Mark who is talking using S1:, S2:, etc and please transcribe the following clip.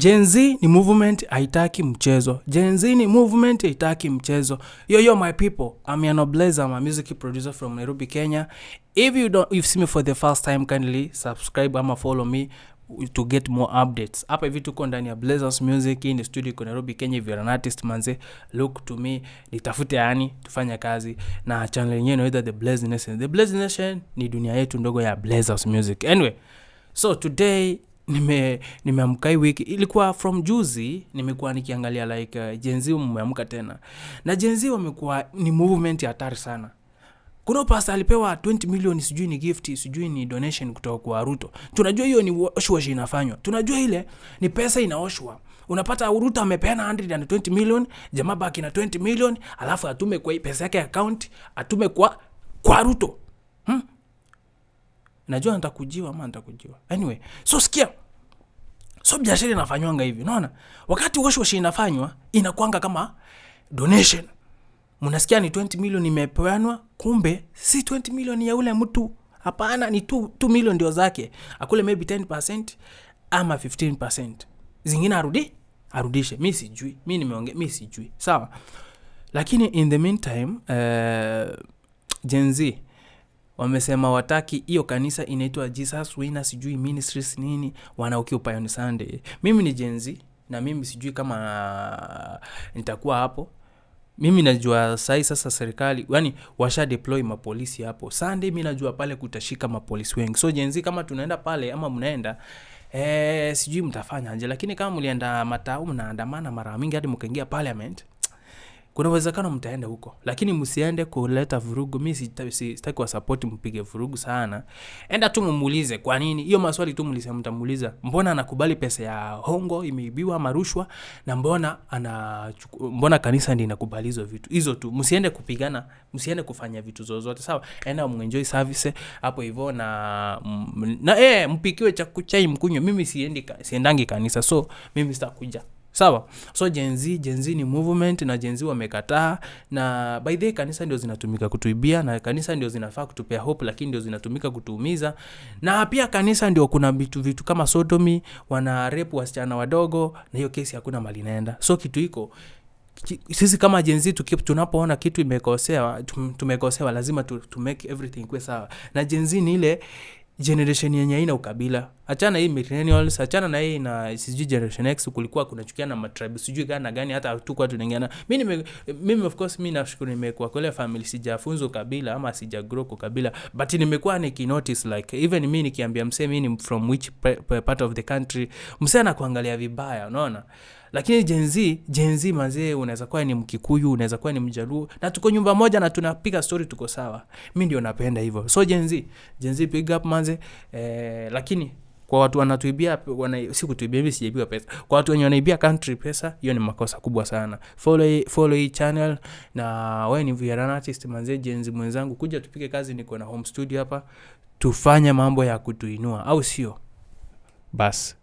S1: Gen Z ni movement haitaki mchezo. Gen Z ni movement haitaki mchezo. Yo my people, I'm Yano Blaze. I'm a music producer from Nairobi, Kenya. If you've seen me for the first time, kindly subscribe ama follow me to get more updates. Hapa hivi tuko ndani ya Blazers Music in the studio kwa Nairobi, Kenya. If you're an artist manze, look to me, nitafute yani tufanye kazi na channel yenyewe inaitwa The Blaze Nation. The Blaze Nation ni dunia yetu ndogo ya Blazers Music. Anyway, so today nimeamka hii wiki, ilikuwa from juzi nimekuwa nikiangalia like Gen Z mmeamka tena. Na Gen Z wamekuwa ni movement ya hatari sana. Kuna pasta alipewa 20 million, sijui ni gift, sijui ni donation kutoka kwa Ruto. Tunajua hiyo ni wash inafanywa. Tunajua ile ni pesa inaoshwa. Unapata Ruto amepeana 120 million, jamaa baki na 20 million, alafu atume kwa pesa yake account, atume kwa Ruto. Najua nitakujiwa ama nitakujiwa. Anyway, so sikia. So biashara inafanywa hivi, unaona? Wakati wash inafanywa, inakuanga kama donation. Mnasikia ni 20 million imepeanwa, kumbe si 20 million ya ule mtu. Hapana, ni 2 million ndio zake. Akule maybe 10% ama 15%. Zingine arudishe. Mimi sijui. Mimi sijui. Sawa. Lakini in the meantime, Gen Z wamesema wataki hiyo kanisa inaitwa Jesus Winner sijui Ministries nini, wanaoccupy on Sunday. Mimi ni Gen Z na mimi sijui kama nitakuwa hapo. Mimi najua sasa serikali yani washa deploy mapolisi hapo Sunday. Mimi najua pale kutashika mapolisi wengi. So Gen Z kama tunaenda pale ama mnaenda sijui mtafanya aje, lakini kama mlienda matao mnaandamana mara mingi hadi mkaingia parliament, kuna uwezekano mtaenda huko, lakini msiende kuleta vurugu. Mimi sitaki kwa support mpige vurugu sana. Enda tu mumuulize kwa nini. Hiyo maswali tu mtamuuliza. Mbona anakubali pesa ya hongo imeibiwa marushwa, na mbona kanisa ndiye inakubali hizo vitu. Hizo tu. Msiende kupigana, msiende kufanya vitu zozote. Sawa? Enda muenjoy service hapo hivyo na mpikiwe chai mkunywe. Mimi siendangi kanisa, so mimi sitakuja. Sawa. So Gen Z ni movement na Gen Z wamekataa, na by the way kanisa ndio zinatumika kutuibia, na kanisa ndio zinafaa kutupea hope, lakini ndio zinatumika kutuumiza. Na pia kanisa ndio kuna vitu kama sodomy, wana rape wasichana wadogo, na hiyo kesi hakuna mali inaenda. So kitu iko sisi kama Gen Z tunapoona kitu tumekosewa lazima to make everything kwa sawa. Na Gen Z ni ile generation yenye haina ukabila. Achana hii millennials, achana na hii na sijui generation X, kulikuwa kunachukiana na matribe sijui gani hata tukua tunaingiana. Mimi of course mimi nashukuru nimekuwa kwa ile family, sijafunzwa kabila ama sijagrow kwa kabila, but nimekuwa notice like even mimi nikiambia msee mimi ni from which part of the country, msee anakuangalia vibaya, unaona. Lakini Gen Z mazee, unaweza kuwa ni Mkikuyu, unaweza kuwa ni Mjaluo, na tuko nyumba moja na tunapiga story, tuko sawa. Mimi ndio napenda hivyo. So Gen Z pick up manze. Lakini kwa watu wanatuibia, si kutuibia, mimi sijaibiwa pesa. Kwa watu wenye wanaibia country pesa, hiyo ni makosa kubwa sana. Follow hii channel, na wewe ni vijana artist manze, Gen Z mwenzangu, kuja tupige kazi. Niko na home studio hapa, tufanye mambo ya kutuinua, au sio? Bas.